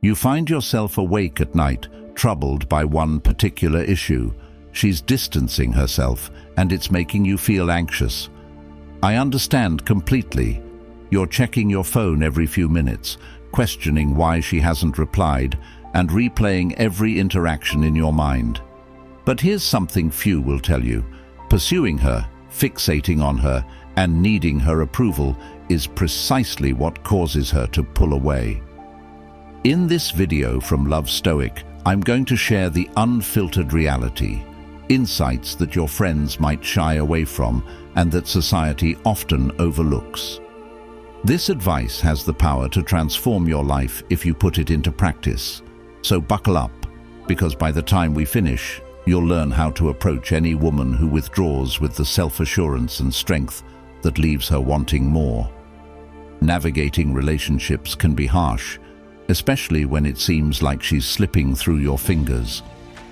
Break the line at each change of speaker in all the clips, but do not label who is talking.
You find yourself awake at night, troubled by one particular issue. She's distancing herself, and it's making you feel anxious. I understand completely. You're checking your phone every few minutes, questioning why she hasn't replied, and replaying every interaction in your mind. But here's something few will tell you. Pursuing her, fixating on her, and needing her approval is precisely what causes her to pull away. In this video from Love Stoic, I'm going to share the unfiltered reality, insights that your friends might shy away from and that society often overlooks. This advice has the power to transform your life if you put it into practice. So buckle up, because by the time we finish, you'll learn how to approach any woman who withdraws with the self-assurance and strength that leaves her wanting more. Navigating relationships can be harsh, especially when it seems like she's slipping through your fingers.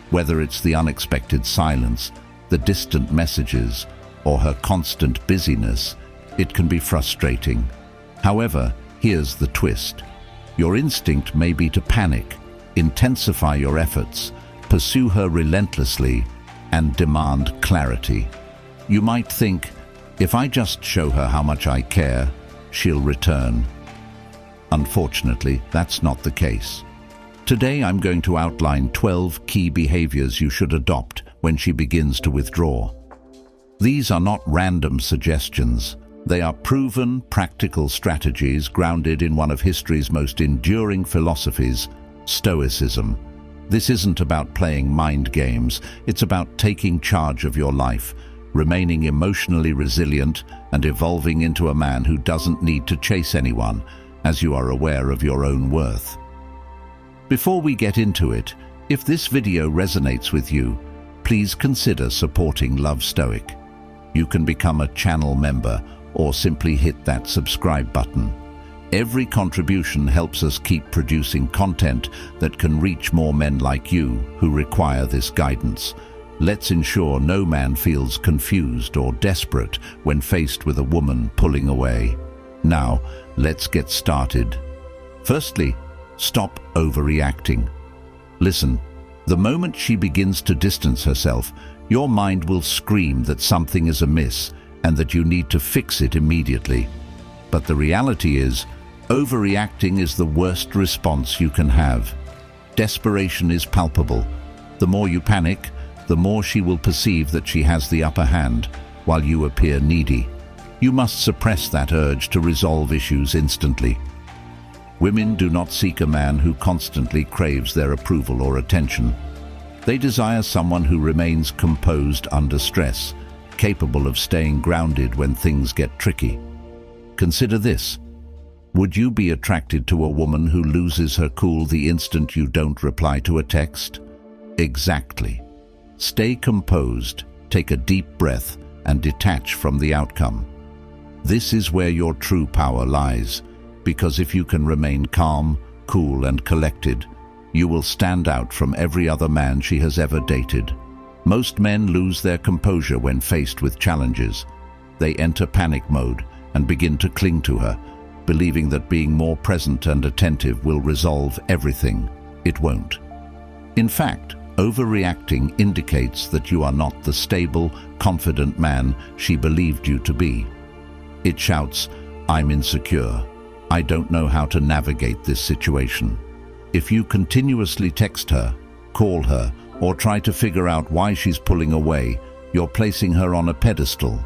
Whether it's the unexpected silence, the distant messages, or her constant busyness, it can be frustrating. However, here's the twist. Your instinct may be to panic, intensify your efforts, pursue her relentlessly, and demand clarity. You might think, if I just show her how much I care, she'll return. Unfortunately, that's not the case. Today I'm going to outline 12 key behaviors you should adopt when she begins to withdraw. These are not random suggestions. They are proven, practical strategies grounded in one of history's most enduring philosophies, Stoicism. This isn't about playing mind games, it's about taking charge of your life, remaining emotionally resilient, and evolving into a man who doesn't need to chase anyone, as you are aware of your own worth. Before we get into it, if this video resonates with you, please consider supporting Love Stoic. You can become a channel member or simply hit that subscribe button. Every contribution helps us keep producing content that can reach more men like you who require this guidance. Let's ensure no man feels confused or desperate when faced with a woman pulling away. Now, let's get started. Firstly, stop overreacting. Listen, the moment she begins to distance herself, your mind will scream that something is amiss and that you need to fix it immediately. But the reality is, overreacting is the worst response you can have. Desperation is palpable. The more you panic, the more she will perceive that she has the upper hand, while you appear needy. You must suppress that urge to resolve issues instantly. Women do not seek a man who constantly craves their approval or attention. They desire someone who remains composed under stress, capable of staying grounded when things get tricky. Consider this. Would you be attracted to a woman who loses her cool the instant you don't reply to a text? Exactly. Stay composed, take a deep breath, and detach from the outcome. This is where your true power lies, because if you can remain calm, cool, and collected, you will stand out from every other man she has ever dated. Most men lose their composure when faced with challenges. They enter panic mode and begin to cling to her, believing that being more present and attentive will resolve everything. It won't. In fact, overreacting indicates that you are not the stable, confident man she believed you to be. It shouts, "I'm insecure. I don't know how to navigate this situation." If you continuously text her, call her, or try to figure out why she's pulling away, you're placing her on a pedestal.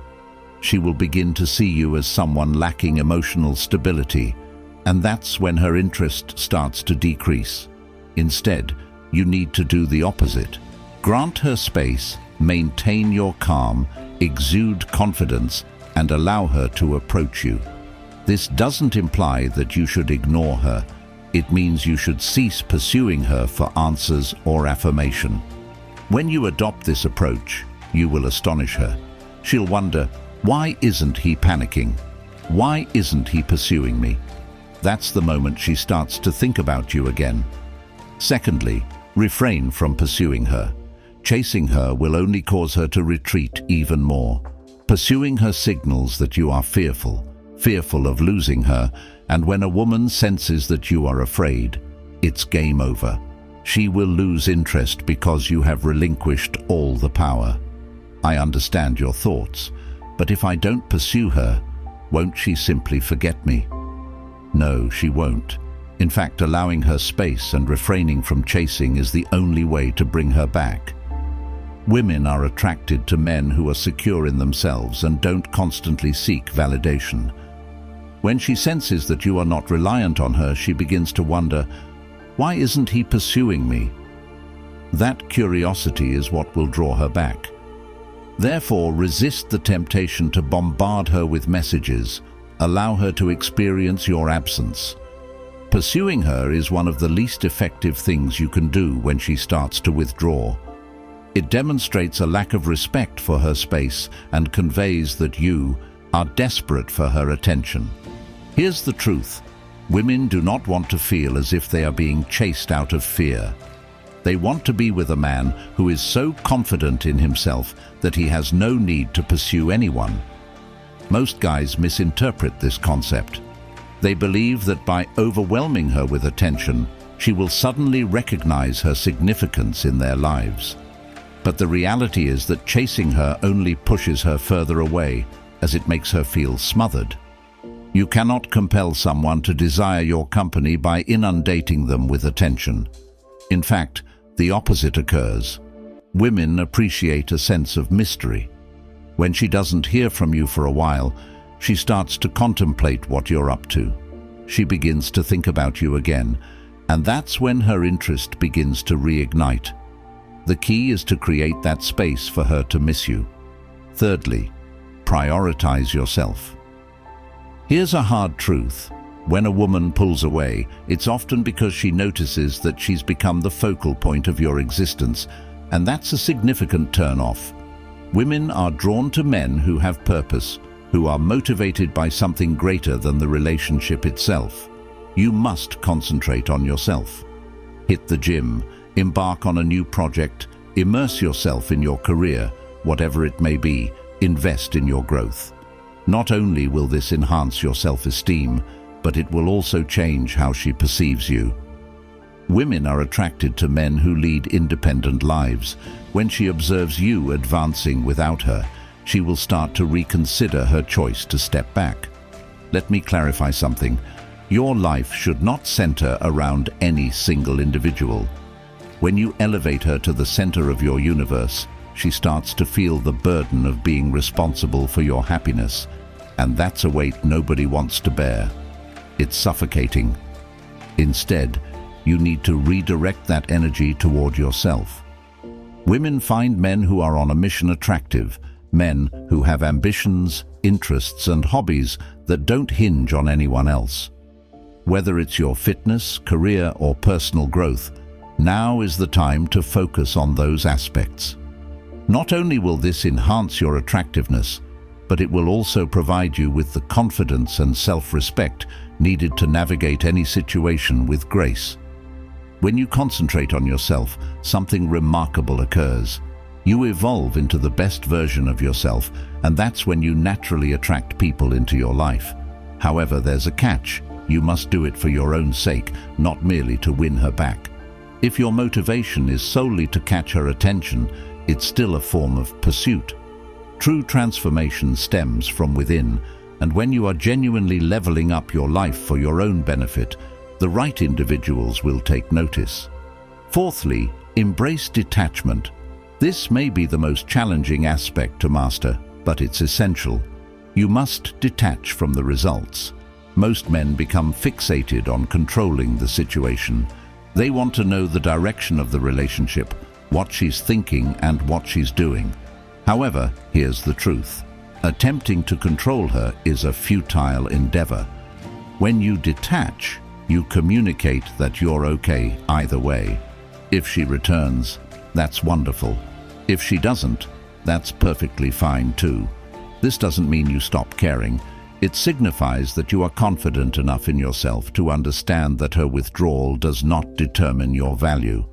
She will begin to see you as someone lacking emotional stability, and that's when her interest starts to decrease. Instead, you need to do the opposite. Grant her space, maintain your calm, exude confidence, and allow her to approach you. This doesn't imply that you should ignore her. It means you should cease pursuing her for answers or affirmation. When you adopt this approach, you will astonish her. She'll wonder, why isn't he panicking? Why isn't he pursuing me? That's the moment she starts to think about you again. Secondly, refrain from pursuing her. Chasing her will only cause her to retreat even more. Pursuing her signals that you are fearful of losing her, and when a woman senses that you are afraid, it's game over. She will lose interest because you have relinquished all the power. I understand your thoughts, but if I don't pursue her, won't she simply forget me? No, she won't. In fact, allowing her space and refraining from chasing is the only way to bring her back. Women are attracted to men who are secure in themselves and don't constantly seek validation. When she senses that you are not reliant on her, she begins to wonder, why isn't he pursuing me? That curiosity is what will draw her back. Therefore, resist the temptation to bombard her with messages. Allow her to experience your absence. Pursuing her is one of the least effective things you can do when she starts to withdraw. It demonstrates a lack of respect for her space and conveys that you are desperate for her attention. Here's the truth. Women do not want to feel as if they are being chased out of fear. They want to be with a man who is so confident in himself that he has no need to pursue anyone. Most guys misinterpret this concept. They believe that by overwhelming her with attention, she will suddenly recognize her significance in their lives. But the reality is that chasing her only pushes her further away, as it makes her feel smothered. You cannot compel someone to desire your company by inundating them with attention. In fact, the opposite occurs. Women appreciate a sense of mystery. When she doesn't hear from you for a while, she starts to contemplate what you're up to. She begins to think about you again, and that's when her interest begins to reignite. The key is to create that space for her to miss you. Thirdly, prioritize yourself. Here's a hard truth. When a woman pulls away, it's often because she notices that she's become the focal point of your existence, and that's a significant turn-off. Women are drawn to men who have purpose, who are motivated by something greater than the relationship itself. You must concentrate on yourself. Hit the gym, embark on a new project, immerse yourself in your career, whatever it may be, invest in your growth. Not only will this enhance your self-esteem, but it will also change how she perceives you. Women are attracted to men who lead independent lives. When she observes you advancing without her, she will start to reconsider her choice to step back. Let me clarify something. Your life should not center around any single individual. When you elevate her to the center of your universe, she starts to feel the burden of being responsible for your happiness, and that's a weight nobody wants to bear. It's suffocating. Instead, you need to redirect that energy toward yourself. Women find men who are on a mission attractive, men who have ambitions, interests, and hobbies that don't hinge on anyone else. Whether it's your fitness, career, or personal growth, now is the time to focus on those aspects. Not only will this enhance your attractiveness, but it will also provide you with the confidence and self-respect needed to navigate any situation with grace. When you concentrate on yourself, something remarkable occurs. You evolve into the best version of yourself, and that's when you naturally attract people into your life. However, there's a catch. You must do it for your own sake, not merely to win her back. If your motivation is solely to catch her attention, it's still a form of pursuit. True transformation stems from within, and when you are genuinely leveling up your life for your own benefit, the right individuals will take notice. Fourthly, embrace detachment. This may be the most challenging aspect to master, but it's essential. You must detach from the results. Most men become fixated on controlling the situation. They want to know the direction of the relationship, what she's thinking and what she's doing. However, here's the truth. Attempting to control her is a futile endeavor. When you detach, you communicate that you're okay either way. If she returns, that's wonderful. If she doesn't, that's perfectly fine too. This doesn't mean you stop caring. It signifies that you are confident enough in yourself to understand that her withdrawal does not determine your value.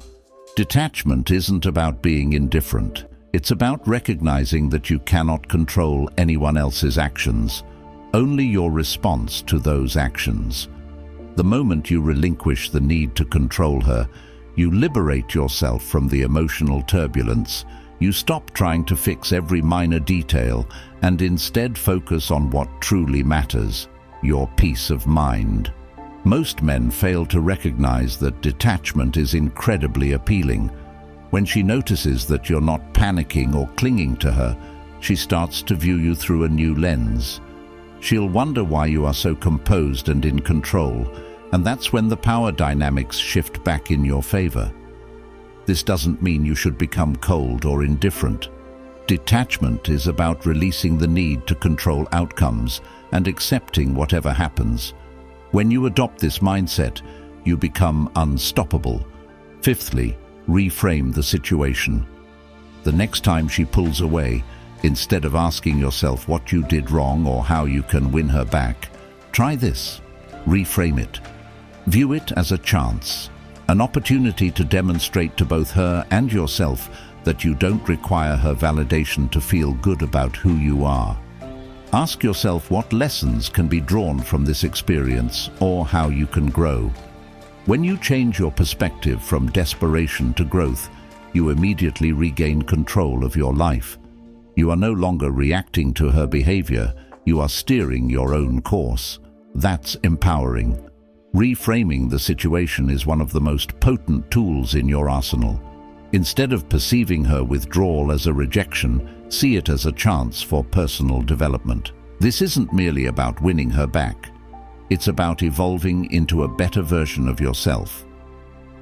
Detachment isn't about being indifferent. It's about recognizing that you cannot control anyone else's actions, only your response to those actions. The moment you relinquish the need to control her, you liberate yourself from the emotional turbulence. You stop trying to fix every minor detail and instead focus on what truly matters, your peace of mind. Most men fail to recognize that detachment is incredibly appealing. When she notices that you're not panicking or clinging to her, she starts to view you through a new lens. She'll wonder why you are so composed and in control, and that's when the power dynamics shift back in your favor. This doesn't mean you should become cold or indifferent. Detachment is about releasing the need to control outcomes and accepting whatever happens. When you adopt this mindset, you become unstoppable. Fifthly, reframe the situation. The next time she pulls away, instead of asking yourself what you did wrong or how you can win her back, try this. Reframe it. View it as a chance, an opportunity to demonstrate to both her and yourself that you don't require her validation to feel good about who you are. Ask yourself what lessons can be drawn from this experience or how you can grow. When you change your perspective from desperation to growth, you immediately regain control of your life. You are no longer reacting to her behavior, you are steering your own course. That's empowering. Reframing the situation is one of the most potent tools in your arsenal. Instead of perceiving her withdrawal as a rejection, see it as a chance for personal development. This isn't merely about winning her back. It's about evolving into a better version of yourself.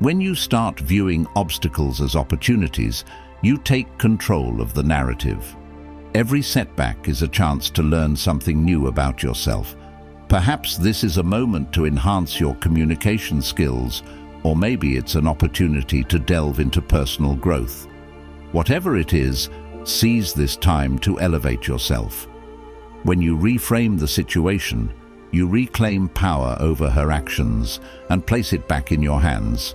When you start viewing obstacles as opportunities, you take control of the narrative. Every setback is a chance to learn something new about yourself. Perhaps this is a moment to enhance your communication skills, or maybe it's an opportunity to delve into personal growth. Whatever it is, seize this time to elevate yourself. When you reframe the situation, you reclaim power over her actions and place it back in your hands.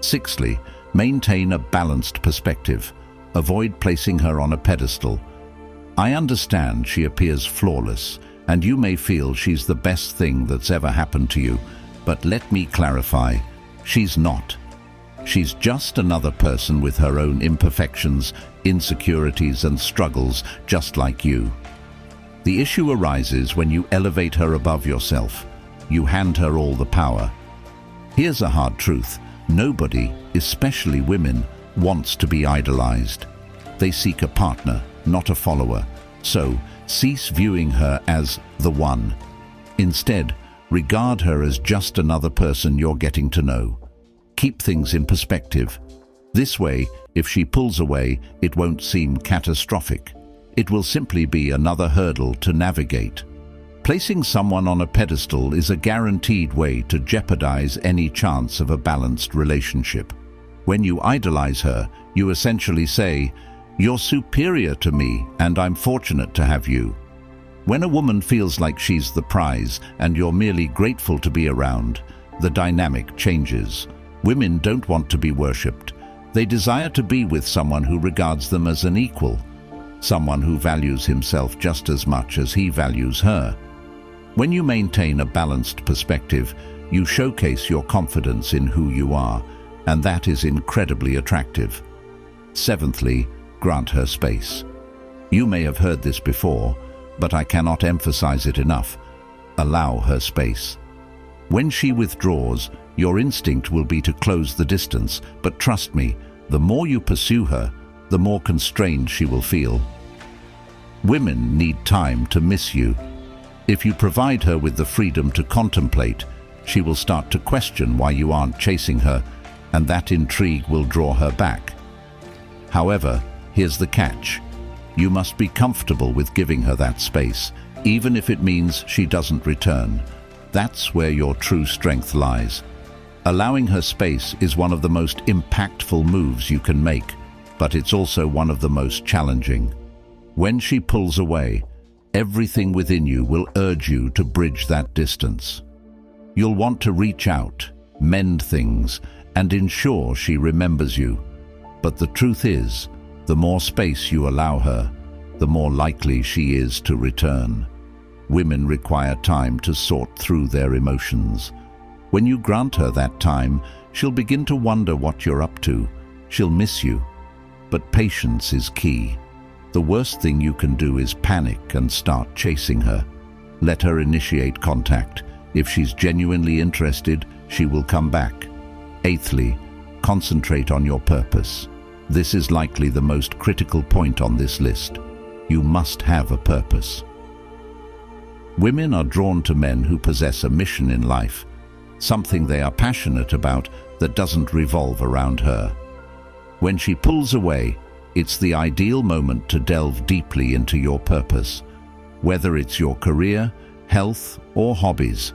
Sixthly, maintain a balanced perspective. Avoid placing her on a pedestal. I understand she appears flawless, and you may feel she's the best thing that's ever happened to you, but let me clarify, she's not. She's just another person with her own imperfections, insecurities, and struggles, just like you. The issue arises when you elevate her above yourself. You hand her all the power. Here's a hard truth. Nobody, especially women, wants to be idolized. They seek a partner, not a follower. So, cease viewing her as the one. Instead, regard her as just another person you're getting to know. Keep things in perspective. This way, if she pulls away, it won't seem catastrophic. It will simply be another hurdle to navigate. Placing someone on a pedestal is a guaranteed way to jeopardize any chance of a balanced relationship. When you idolize her, you essentially say, "You're superior to me, and I'm fortunate to have you." When a woman feels like she's the prize and you're merely grateful to be around, the dynamic changes. Women don't want to be worshipped. They desire to be with someone who regards them as an equal, someone who values himself just as much as he values her. When you maintain a balanced perspective, you showcase your confidence in who you are, and that is incredibly attractive. Seventhly, grant her space. You may have heard this before, but I cannot emphasize it enough. Allow her space. When she withdraws, your instinct will be to close the distance, but trust me, the more you pursue her, the more constrained she will feel. Women need time to miss you. If you provide her with the freedom to contemplate, she will start to question why you aren't chasing her, and that intrigue will draw her back. However, here's the catch. You must be comfortable with giving her that space, even if it means she doesn't return. That's where your true strength lies. Allowing her space is one of the most impactful moves you can make, but it's also one of the most challenging. When she pulls away, everything within you will urge you to bridge that distance. You'll want to reach out, mend things, and ensure she remembers you. But the truth is, the more space you allow her, the more likely she is to return. Women require time to sort through their emotions. When you grant her that time, she'll begin to wonder what you're up to. She'll miss you. But patience is key. The worst thing you can do is panic and start chasing her. Let her initiate contact. If she's genuinely interested, she will come back. Eighthly, concentrate on your purpose. This is likely the most critical point on this list. You must have a purpose. Women are drawn to men who possess a mission in life, something they are passionate about that doesn't revolve around her. When she pulls away, it's the ideal moment to delve deeply into your purpose, whether it's your career, health, or hobbies.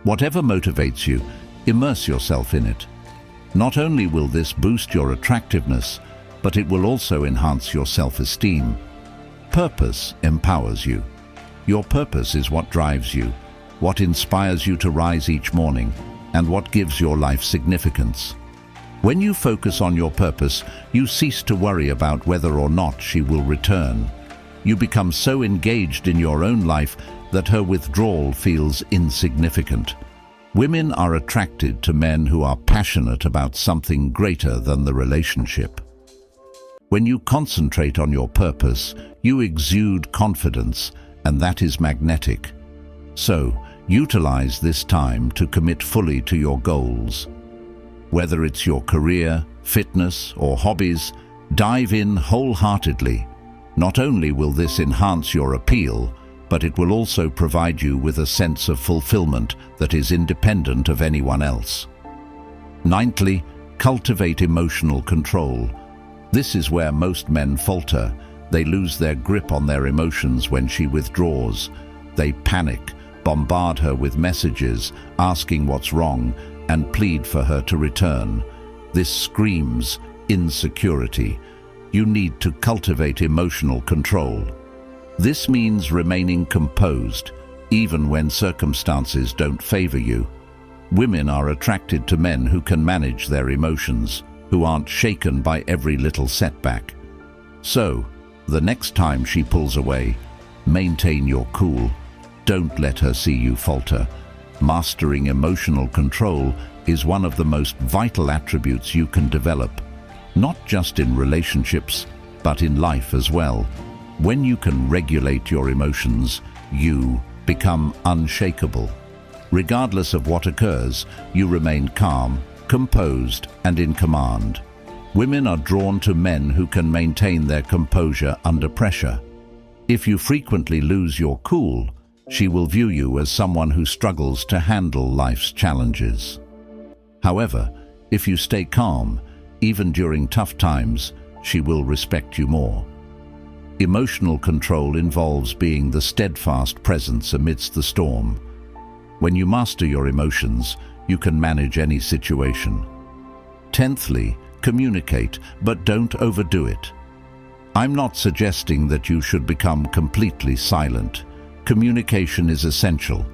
Whatever motivates you, immerse yourself in it. Not only will this boost your attractiveness, but it will also enhance your self-esteem. Purpose empowers you. Your purpose is what drives you, what inspires you to rise each morning, and what gives your life significance. When you focus on your purpose, you cease to worry about whether or not she will return. You become so engaged in your own life that her withdrawal feels insignificant. Women are attracted to men who are passionate about something greater than the relationship. When you concentrate on your purpose, you exude confidence, and that is magnetic. So, utilize this time to commit fully to your goals. Whether it's your career, fitness, or hobbies, dive in wholeheartedly. Not only will this enhance your appeal, but it will also provide you with a sense of fulfillment that is independent of anyone else. Ninthly, cultivate emotional control. This is where most men falter. They lose their grip on their emotions when she withdraws. They panic, bombard her with messages, asking what's wrong, and plead for her to return. This screams insecurity. You need to cultivate emotional control. This means remaining composed, even when circumstances don't favor you. Women are attracted to men who can manage their emotions, who aren't shaken by every little setback. So, the next time she pulls away, maintain your cool. Don't let her see you falter. Mastering emotional control is one of the most vital attributes you can develop, not just in relationships, but in life as well. When you can regulate your emotions, you become unshakable. Regardless of what occurs, you remain calm, composed, and in command. Women are drawn to men who can maintain their composure under pressure. If you frequently lose your cool, she will view you as someone who struggles to handle life's challenges. However, if you stay calm, even during tough times, she will respect you more. Emotional control involves being the steadfast presence amidst the storm. When you master your emotions, you can manage any situation. Tenthly, communicate, but don't overdo it. I'm not suggesting that you should become completely silent. Communication is essential.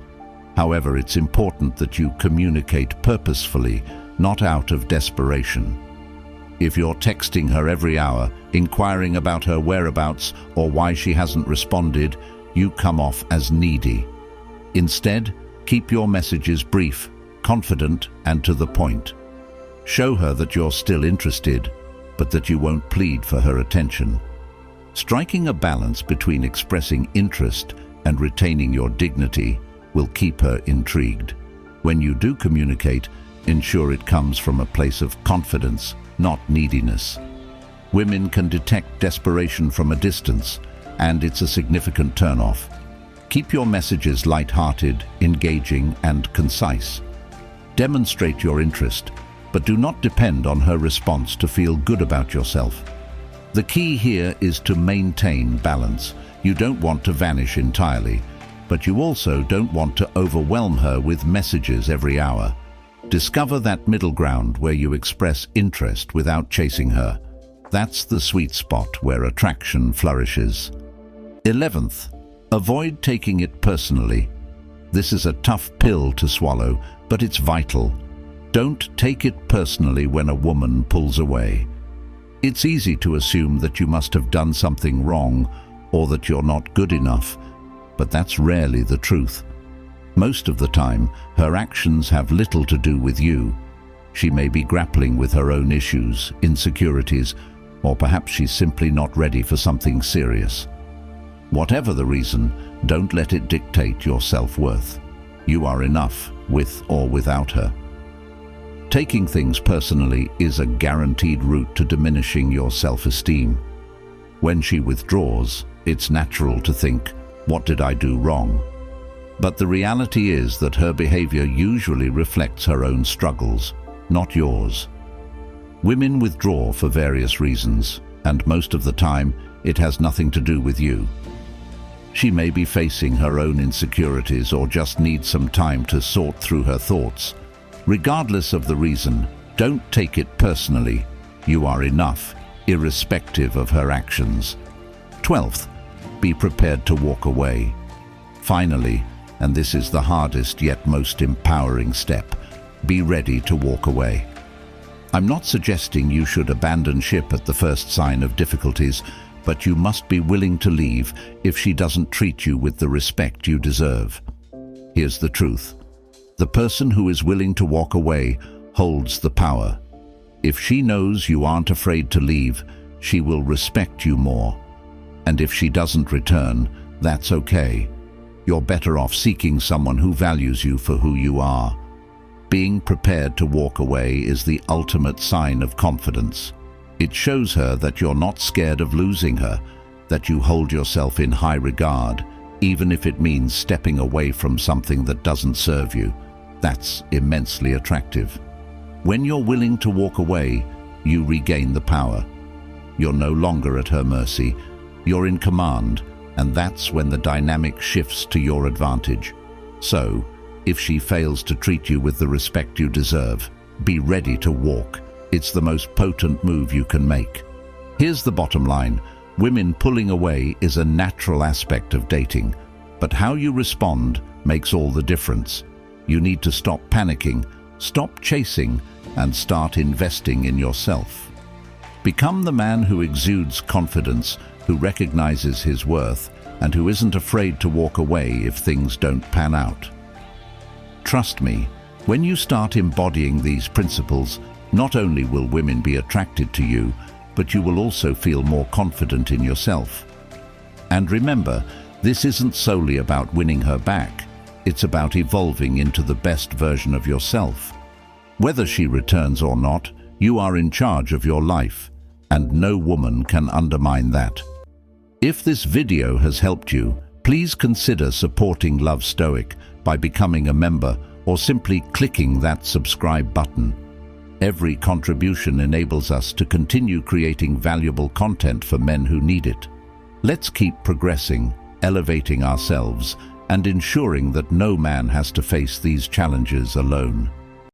However, it's important that you communicate purposefully, not out of desperation. If you're texting her every hour, inquiring about her whereabouts or why she hasn't responded, you come off as needy. Instead, keep your messages brief, confident, and to the point. Show her that you're still interested, but that you won't plead for her attention. Striking a balance between expressing interest and retaining your dignity will keep her intrigued. When you do communicate, ensure it comes from a place of confidence, not neediness. Women can detect desperation from a distance, and it's a significant turn-off. Keep your messages light-hearted, engaging, and concise. Demonstrate your interest, but do not depend on her response to feel good about yourself. The key here is to maintain balance. You don't want to vanish entirely, but you also don't want to overwhelm her with messages every hour. Discover that middle ground where you express interest without chasing her. That's the sweet spot where attraction flourishes. 11th, avoid taking it personally. This is a tough pill to swallow, but it's vital. Don't take it personally when a woman pulls away. It's easy to assume that you must have done something wrong or that you're not good enough, but that's rarely the truth. Most of the time, her actions have little to do with you. She may be grappling with her own issues, insecurities, or perhaps she's simply not ready for something serious. Whatever the reason, don't let it dictate your self-worth. You are enough, with or without her. Taking things personally is a guaranteed route to diminishing your self-esteem. When she withdraws, it's natural to think, "What did I do wrong?" But the reality is that her behavior usually reflects her own struggles, not yours. Women withdraw for various reasons, and most of the time, it has nothing to do with you. She may be facing her own insecurities or just needs some time to sort through her thoughts. Regardless of the reason, don't take it personally. You are enough, irrespective of her actions. 12th, be prepared to walk away. Finally, and this is the hardest yet most empowering step, be ready to walk away. I'm not suggesting you should abandon ship at the first sign of difficulties, but you must be willing to leave if she doesn't treat you with the respect you deserve. Here's the truth. The person who is willing to walk away holds the power. If she knows you aren't afraid to leave, she will respect you more. And if she doesn't return, that's okay. You're better off seeking someone who values you for who you are. Being prepared to walk away is the ultimate sign of confidence. It shows her that you're not scared of losing her, that you hold yourself in high regard, even if it means stepping away from something that doesn't serve you. That's immensely attractive. When you're willing to walk away, you regain the power. You're no longer at her mercy. You're in command, and that's when the dynamic shifts to your advantage. So, if she fails to treat you with the respect you deserve, be ready to walk. It's the most potent move you can make. Here's the bottom line. Women pulling away is a natural aspect of dating, but how you respond makes all the difference. You need to stop panicking, stop chasing, and start investing in yourself. Become the man who exudes confidence, who recognizes his worth, and who isn't afraid to walk away if things don't pan out. Trust me, when you start embodying these principles, not only will women be attracted to you, but you will also feel more confident in yourself. And remember, this isn't solely about winning her back. It's about evolving into the best version of yourself. Whether she returns or not, you are in charge of your life, and no woman can undermine that. If this video has helped you, please consider supporting Love Stoic by becoming a member or simply clicking that subscribe button. Every contribution enables us to continue creating valuable content for men who need it. Let's keep progressing, elevating ourselves, and ensuring that no man has to face these challenges alone.